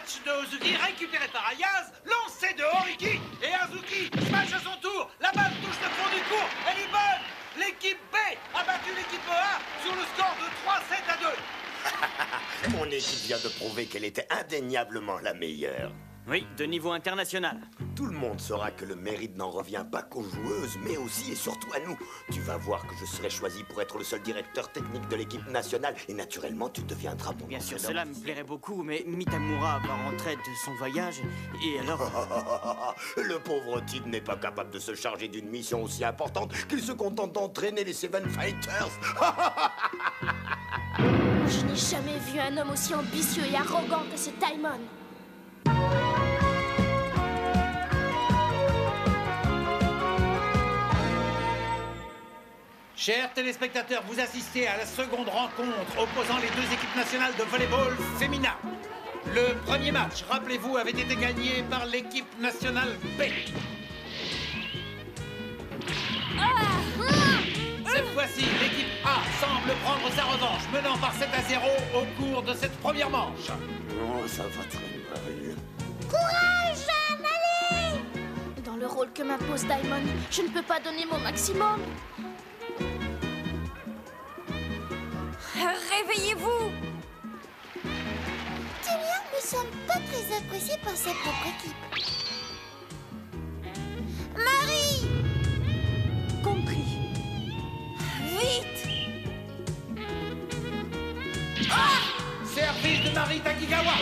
match de Ozuki récupéré par Ayaz, lancé de Horiki, et Azuki smash à son tour. La balle touche le fond du court, elle est bonne. L'équipe B a battu l'équipe A sur le score de 3-7-2. Mon équipe vient de prouver qu'elle était indéniablement la meilleure. Oui, de niveau international. Tout le monde saura que le mérite n'en revient pas qu'aux joueuses, mais aussi et surtout à nous. Tu vas voir que je serai choisi pour être le seul directeur technique de l'équipe nationale, et naturellement, tu deviendras mon Bien sûr, entraîneur. cela me plairait beaucoup, mais Mitamura va rentrer de son voyage, et alors... Le pauvre type n'est pas capable de se charger d'une mission aussi importante qu'il se contente d'entraîner les Seven Fighters. Je n'ai jamais vu un homme aussi ambitieux et arrogant que ce Daimon. Chers téléspectateurs, vous assistez à la seconde rencontre opposant les deux équipes nationales de volleyball féminin. Le premier match, rappelez-vous, avait été gagné par l'équipe nationale B. Cette fois-ci, l'équipe A semble prendre sa revanche, menant par 7-0 au cours de cette première manche. Oh, ça va très mal. Courage, Jeanne, allez! Dans le rôle que m'impose Daimon, je ne peux pas donner mon maximum. Réveillez-vous! Tyrion ne semble pas très apprécié par sa propre équipe. Marie! Compris. Vite! Service de Marie Takigawa.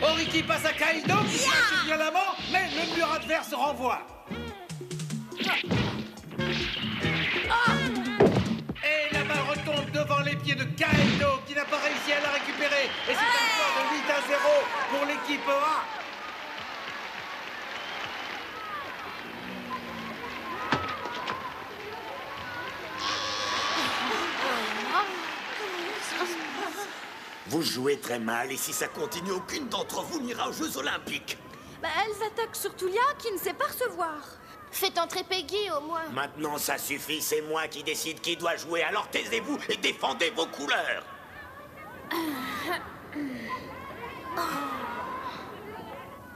Horiki passe à Kaido, qui smash violemment, mais le mur adverse renvoie. Et la balle retombe devant les pieds de Kaido, qui n'a pas réussi à la récupérer. Et c'est un score de 8-0 pour l'équipe A. Vous jouez très mal, et si ça continue, aucune d'entre vous n'ira aux Jeux Olympiques. Bah, elles attaquent surtout Lia, qui ne sait pas recevoir. Faites entrer Peggy, au moins. Maintenant, ça suffit, c'est moi qui décide qui doit jouer, alors taisez-vous et défendez vos couleurs.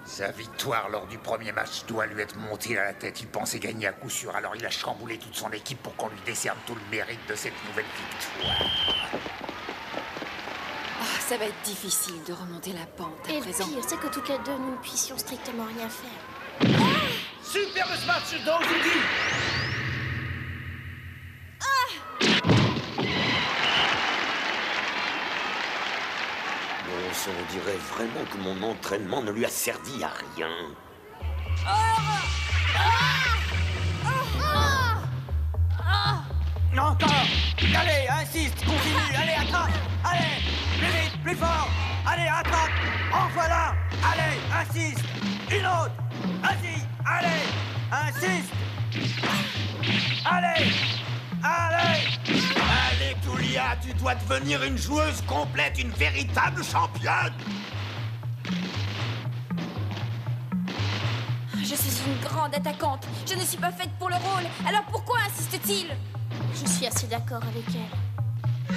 Sa victoire lors du premier match doit lui être montée à la tête. Il pensait gagner à coup sûr, alors il a chamboulé toute son équipe pour qu'on lui décerne tout le mérite de cette nouvelle victoire. Ah, ça va être difficile de remonter la pente à Et le présent. pire, c'est que toutes les deux, nous ne puissions strictement rien faire. Superbe smash d'Ozuki. Bon sang, on dirait vraiment que mon entraînement ne lui a servi à rien. Encore! Allez, insiste, continue, allez, attrape! Allez, plus vite, plus fort! Allez, attrape! En voilà! Allez, insiste! Une autre! Vas-y, allez! Insiste! Allez! Allez! Allez, Tulia, tu dois devenir une joueuse complète, une véritable championne. Je suis une grande attaquante. Je ne suis pas faite pour le rôle. Alors pourquoi insiste-t-il? Je suis assez d'accord avec elle.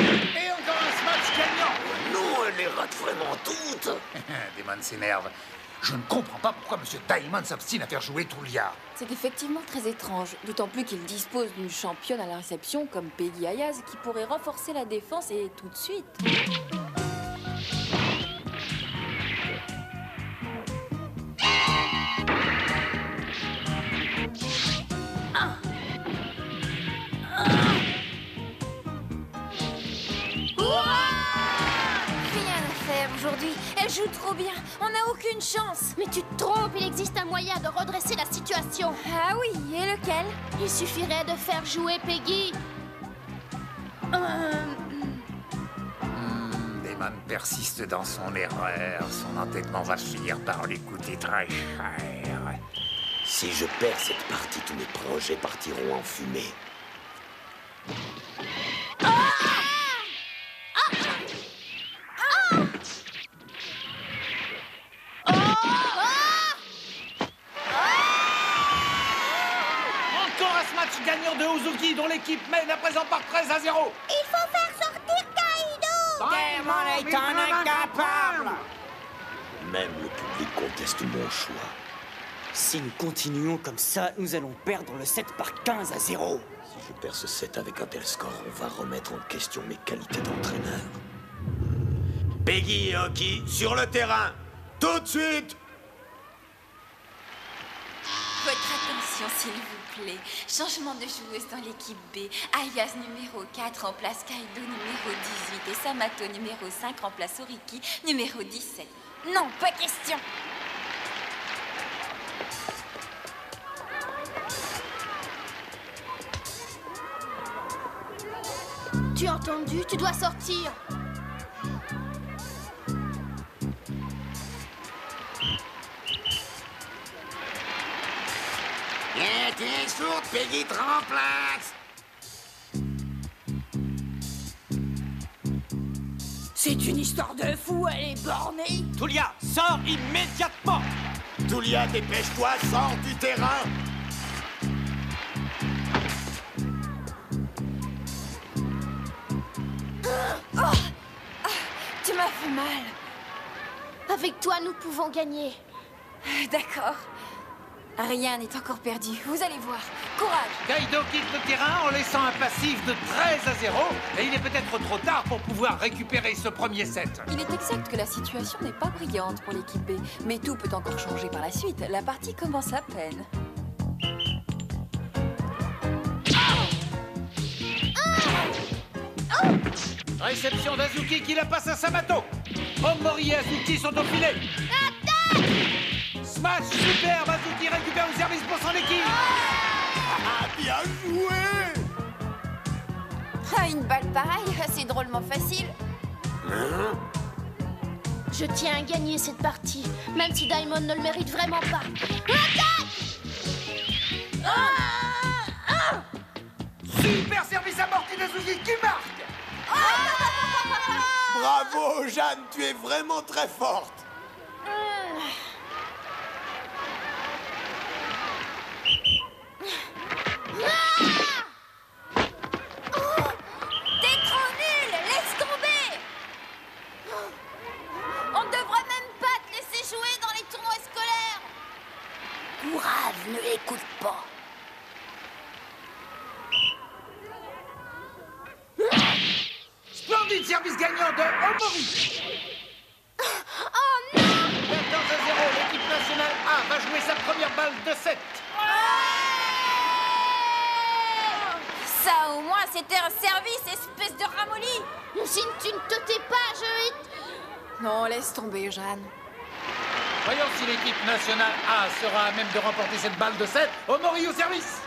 Et encore un smash gagnant. Non, elle les rate vraiment toutes. Damon s'énerve. Je ne comprends pas pourquoi M. Daimon s'obstine à faire jouer Tulia. C'est effectivement très étrange, d'autant plus qu'il dispose d'une championne à la réception comme Peggy Ayaz qui pourrait renforcer la défense et tout de suite. Rien à faire aujourd'hui. Elle joue trop bien. On n'a aucune chance. Mais tu te trompes, il existe un moyen de redresser la situation. Ah oui, et lequel? Il suffirait de faire jouer Peggy. Damon persiste dans son erreur. Son entêtement va finir par lui coûter très cher. Si je perds cette partie, tous mes projets partiront en fumée. Encore un smash gagnant de Ozuki, dont dont l'équipe mène à présent par 13-0. Il faut faire sortir Kaido. Daimon est un incapable. Même le public conteste mon choix. Si nous continuons comme ça, nous allons perdre le set par 15-0. Si je perds ce set avec un tel score, on va remettre en question mes qualités d'entraîneur. Peggy et Hockey, sur le terrain. Tout de suite. Votre attention, s'il vous plaît. Changement de joueuse dans l'équipe B. Ayaz numéro 4 remplace Kaido numéro 18 et Samato numéro 5 remplace Oriki numéro 17. Non, pas question. Tu as entendu? Tu dois sortir. T'es sourde, Peggy te remplace. C'est une histoire de fou, elle est bornée. Tulia, sors immédiatement. Tulia, dépêche-toi, sors du terrain. Tu m'as fait mal. Avec toi, nous pouvons gagner. D'accord. Rien n'est encore perdu. Vous allez voir. Courage. Kaido quitte le terrain en laissant un passif de 13-0 et il est peut-être trop tard pour pouvoir récupérer ce premier set. Il est exact que la situation n'est pas brillante pour l'équipe B, mais tout peut encore changer par la suite. La partie commence à peine. Réception d'Azuki qui la passe à Samato. Omori et Azuki sont au filet. Smash superbe, Azuki récupère le service pour son équipe. Ah, bien joué. Ah, une balle pareille, c'est drôlement facile. Je tiens à gagner cette partie, même si Daimon ne le mérite vraiment pas. Super service amorti d'Azuki qui marque. Bravo, Jeanne, tu es vraiment très forte. T'es trop nul. Laisse tomber. On ne devrait même pas te laisser jouer dans les tournois scolaires. Courage, ne l'écoute pas. Splendide service gagnant de Omori. Oh non! 14-0, l'équipe nationale A va jouer sa première balle de 7. Ça, au moins, c'était un service, espèce de ramolli. Si tu ne te tais pas, je vais... Non, laisse tomber, Jeanne. Voyons si l'équipe nationale A sera à même de remporter cette balle de 7. Omori au service.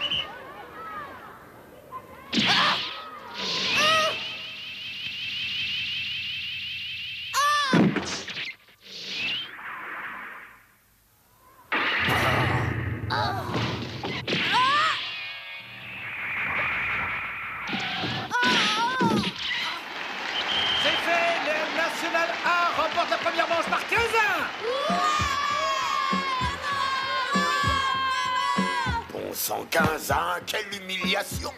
C'est fait, le national A remporte la première manche par 15-1. Bon sang, 15-1, quelle humiliation.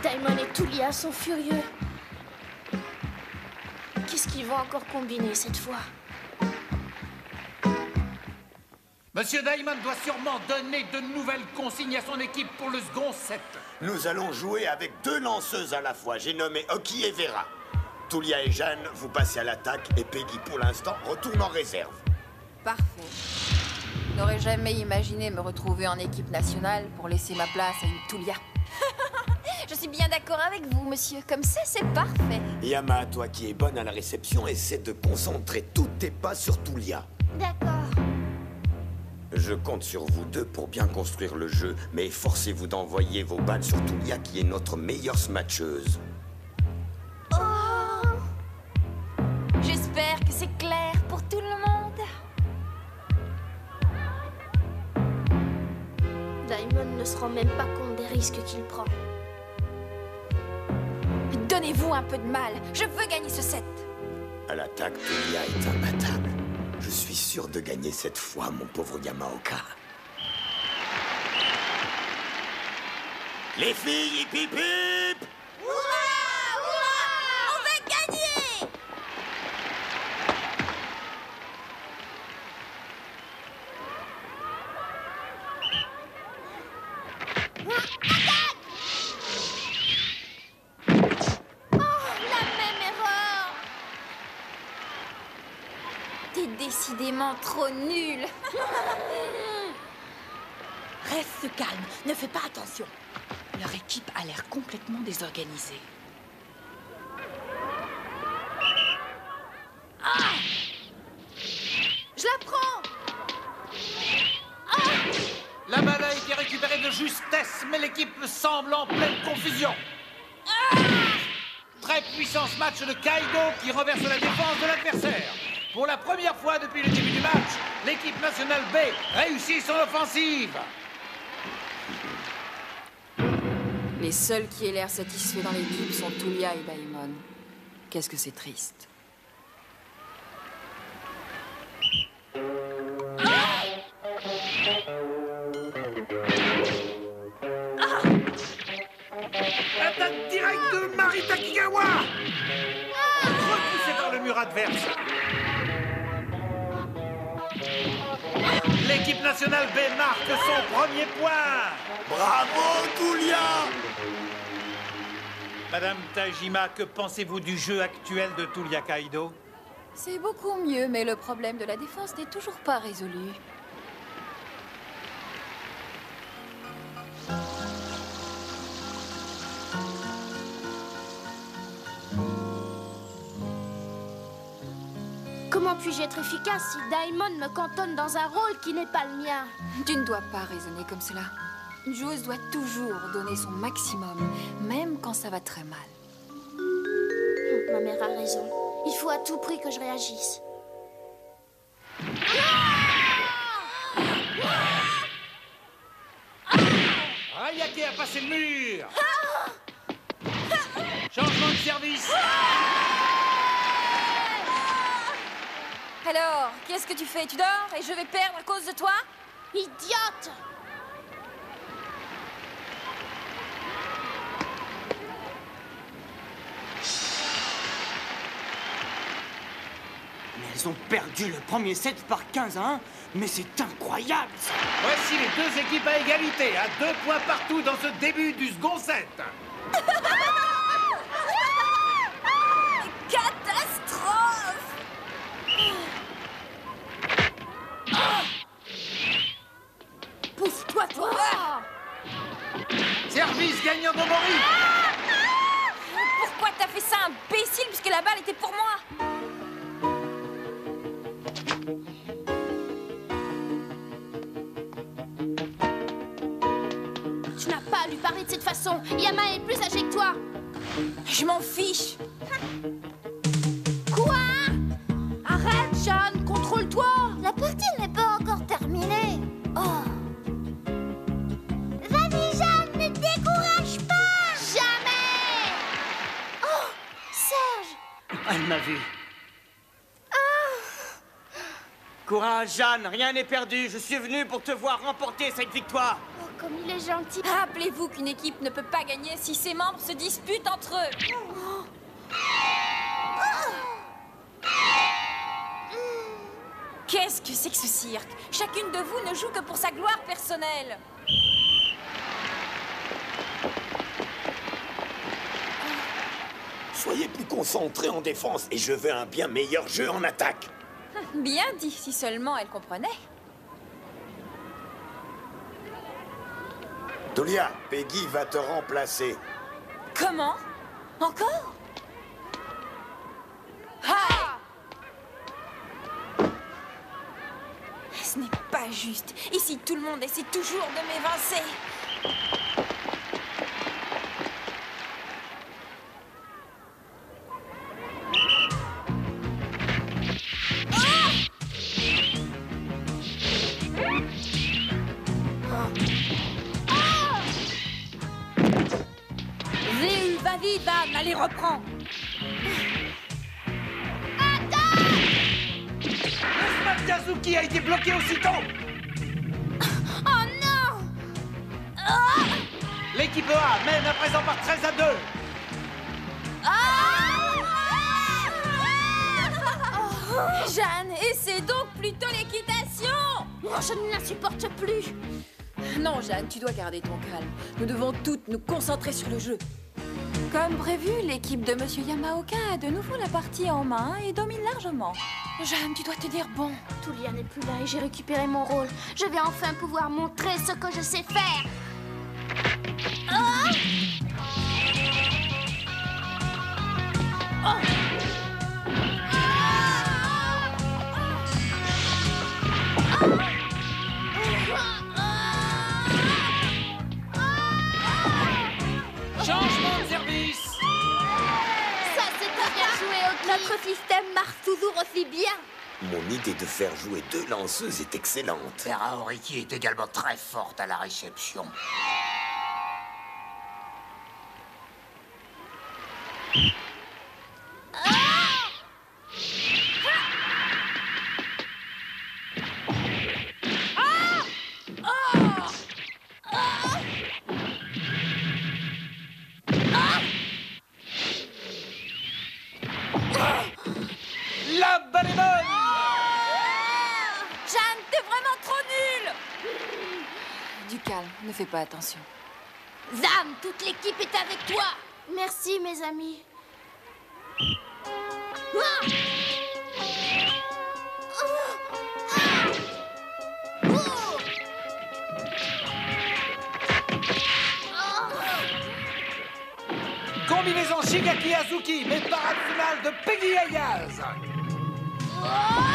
Daimon et Tulia sont furieux. Qu'est-ce qu'ils vont encore combiner cette fois? Monsieur Daimon doit sûrement donner de nouvelles consignes à son équipe pour le second set. Nous allons jouer avec 2 lanceuses à la fois. J'ai nommé Hockey et Vera. Tulia et Jeanne, vous passez à l'attaque et Peggy, pour l'instant, retourne en réserve. Parfait. N'aurais jamais imaginé me retrouver en équipe nationale pour laisser ma place à une Tulia. Je suis bien d'accord avec vous, monsieur. Comme ça, c'est parfait. Yama, toi qui es bonne à la réception, essaie de concentrer tous tes pas sur Tulia. D'accord. Je compte sur vous deux pour bien construire le jeu, mais forcez-vous d'envoyer vos balles sur Tulia qui est notre meilleure smatcheuse. J'espère que c'est clair pour tout le monde. Daimon ne se rend même pas compte des risques qu'il prend. Donnez-vous un peu de mal. Je veux gagner ce set. À l'attaque, Tulia est imbattable. Je suis sûr de gagner cette fois, mon pauvre Yamaoka. Les filles, hip hip hip! On va gagner! T'es décidément trop nul. Reste calme, ne fais pas attention. Leur équipe a l'air complètement désorganisée. Ah! Je la prends! Ah! La balle a été récupérée de justesse, mais l'équipe semble en pleine confusion. Très puissant ce match de Kaido qui renverse la défense de l'adversaire. Pour la première fois depuis le début du match, l'équipe nationale B réussit son offensive. Les seuls qui aient l'air satisfaits dans l'équipe sont Tulia et Daimon. Qu'est-ce que c'est triste. Attaque directe de Marita Kigawa! Repoussé par le mur adverse. L'équipe nationale B marque son premier point. Bravo, Tulia! Madame Tajima, que pensez-vous du jeu actuel de Tulia Kaido? C'est beaucoup mieux, mais le problème de la défense n'est toujours pas résolu. Comment puis-je être efficace si Daimon me cantonne dans un rôle qui n'est pas le mien? Tu ne dois pas raisonner comme cela. Une joueuse doit toujours donner son maximum, même quand ça va très mal. Ma mère a raison. Il faut à tout prix que je réagisse. Ayake a passé le mur. Changement de service. Alors, qu'est-ce que tu fais? Tu dors et je vais perdre à cause de toi? Idiote! Mais elles ont perdu le premier set par 15-1. Mais c'est incroyable, ça. Voici les deux équipes à égalité, à 2 points partout dans ce début du second set. Catastrophe! Pousse-toi, toi! Service gagnant d'Omori. Pourquoi t'as fait ça, imbécile, puisque la balle était pour moi? Tu n'as pas à lui parler de cette façon. Yama est plus âgé que toi. Je m'en fiche. Quoi? Arrête, Jeanne, contrôle-toi. La partie n'est pas encore terminée. Oh. Vas-y, Jeanne, ne décourage pas. Jamais. Oh, Serge. Elle m'a vu. Courage, Jeanne, rien n'est perdu. Je suis venu pour te voir remporter cette victoire. Oh, comme il est gentil. Rappelez-vous qu'une équipe ne peut pas gagner si ses membres se disputent entre eux. Qu'est-ce que c'est que ce cirque? Chacune de vous ne joue que pour sa gloire personnelle. Soyez plus concentrés en défense et je veux un bien meilleur jeu en attaque. Bien dit, si seulement elle comprenait. Tulia, Peggy va te remplacer. Comment? Encore? Ah! Ce n'est pas juste. Ici, tout le monde essaie toujours de m'évincer. Ryu, vas-y, Dan, allez, reprends. Attends! Azuki a été bloqué aussitôt. Oh non! L'équipe A mène à présent par 13-2. Jeanne, essaie donc plutôt l'équitation. Oh, je ne la supporte plus. Non, Jeanne, tu dois garder ton calme. Nous devons toutes nous concentrer sur le jeu. Comme prévu, l'équipe de Monsieur Yamaoka a de nouveau la partie en main et domine largement. Jeanne, tu dois te dire bon. Tulia n'est plus là et j'ai récupéré mon rôle. Je vais enfin pouvoir montrer ce que je sais faire. Changement de service. Ça, c'est pas bien joué, Oki. Notre système marche toujours aussi bien. Mon idée de faire jouer 2 lanceuses est excellente. Terra Oriki est également très forte à la réception. La balle est bonne. Jeanne, t'es vraiment trop nulle. Du calme, ne fais pas attention. Zam, toute l'équipe est avec toi. Merci, mes amis. Combinaison Shigaki Azuki, mais parade finale de Peggy Ayaz.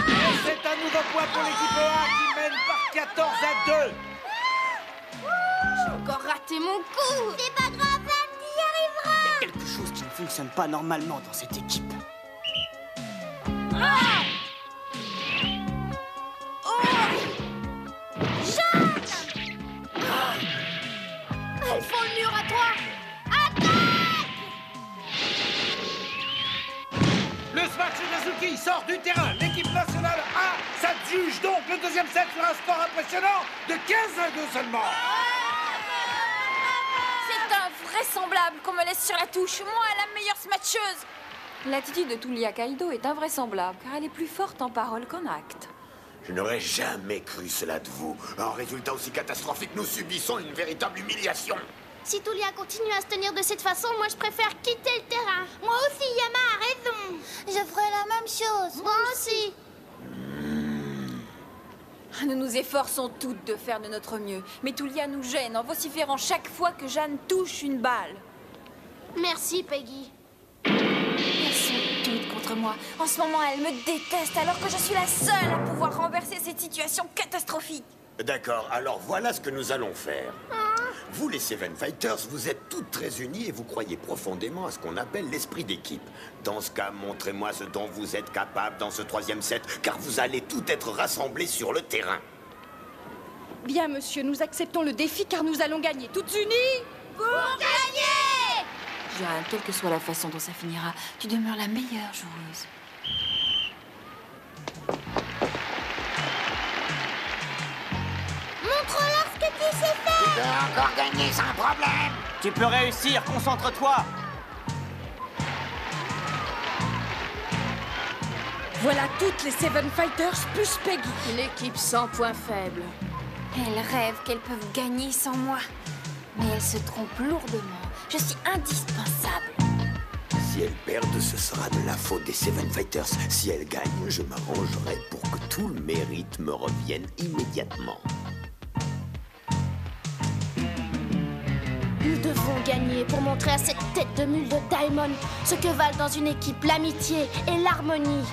Et c'est un nouveau point pour l'équipe A qui mène par 14-2. J'ai encore raté mon coup. C'est pas grave, Zam, tu y arriveras. Il y a quelque chose qui ne fonctionne pas normalement dans cette équipe. Elles font le mur à 3. Le smash d'Azuki sort du terrain. L'équipe nationale A s'adjuge donc le deuxième set sur un score impressionnant de 15-2 seulement. C'est invraisemblable qu'on me laisse sur la touche. Moi, la meilleure smatcheuse. L'attitude de Tulia Kaido est invraisemblable, car elle est plus forte en parole qu'en acte. Je n'aurais jamais cru cela de vous. Un résultat aussi catastrophique, nous subissons une véritable humiliation. Si Tulia continue à se tenir de cette façon, moi je préfère quitter le terrain. Moi aussi, Yama a raison. Je ferai la même chose. Moi aussi. Nous nous efforçons toutes de faire de notre mieux. Mais Tulia nous gêne en vociférant chaque fois que Jeanne touche une balle. Merci, Peggy. Elles sont toutes contre moi. En ce moment, elles me détestent alors que je suis la seule à pouvoir renverser cette situation catastrophique. D'accord, alors voilà ce que nous allons faire. Vous, les Seven Fighters, vous êtes toutes très unies et vous croyez profondément à ce qu'on appelle l'esprit d'équipe. Dans ce cas, montrez-moi ce dont vous êtes capable dans ce 3e set, car vous allez toutes être rassemblées sur le terrain. Bien, monsieur, nous acceptons le défi car nous allons gagner. Toutes unies Pour gagner. Jeanne, quelle que soit la façon dont ça finira, tu demeures la meilleure joueuse. Montre-leur ce que tu sais faire. Tu peux encore gagner sans problème. Tu peux réussir, concentre-toi. Voilà toutes les Seven Fighters plus Peggy. L'équipe sans point faible. Elles rêvent qu'elles peuvent gagner sans moi. Mais elles se trompent lourdement. Je suis indispensable. Si elles perdent, ce sera de la faute des Seven Fighters. Si elles gagnent, je m'arrangerai pour que tout le mérite me revienne immédiatement. Nous devons gagner pour montrer à cette tête de mule de Diamond ce que valent dans une équipe l'amitié et l'harmonie.